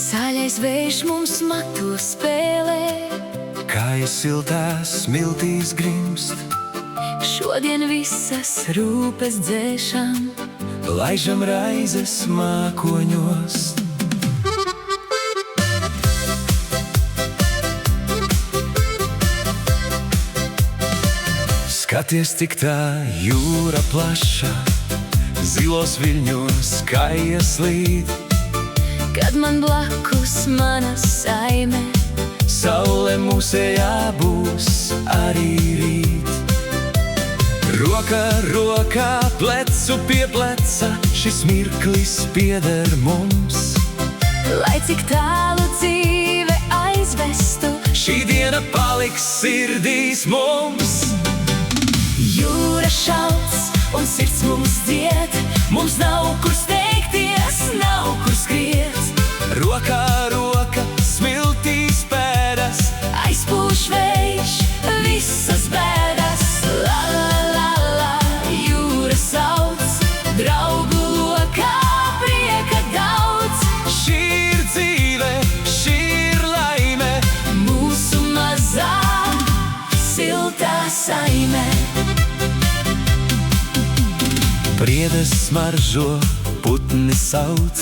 Saļais vējš mums matu spēlē, Kājas siltās smiltīs grimst, šodien visas rūpes dzēšam, laižam raizes mākoņos. Skaties, cik tā jūra plaša, zilos viļņos kājas līd. Kad man blakus mana saime, Saule mūsējā būs arī rīt. Roka rokā, plecu pie pleca, šis mirklis pieder mums. lai cik tālu dzīve aizvestu, Šī diena paliks sirdīs mums. jūra šauc un sirds mums dzied, mums nav kur steigties, nav kur skriet. Rokā roka, smiltīs pēdas, Aizpūš vējš visas bēdas, la la la la, jūra sauc, draugu lokā prieka daudz. šī ir dzīve, šī ir laime. Mūsu mazā siltā saime. Priedes smaržo, putni sauc,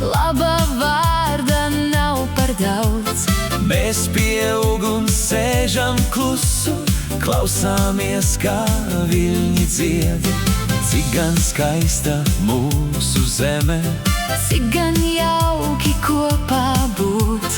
Laba vārda nav par daudz, mēs pie uguns sēžam klusu, klausāmies, kā viļņi dzied. Cik gan skaista mūsu zeme, cik gan jauki kopā būt.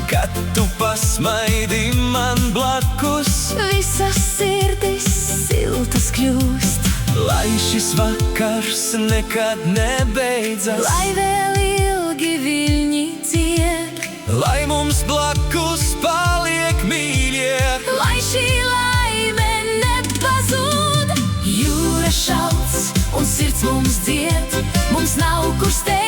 kad tu pasmaidi man blakus. Visas sirdis siltas kļūst, Lai šis vakars nekad nebeidzas, lai vēl ilgi viļņi dzied, lai mums blakus paliek mīļie. lai šī laime nepazūd. Jūra šauc un sirds mums dzied, mums nav kur steigties.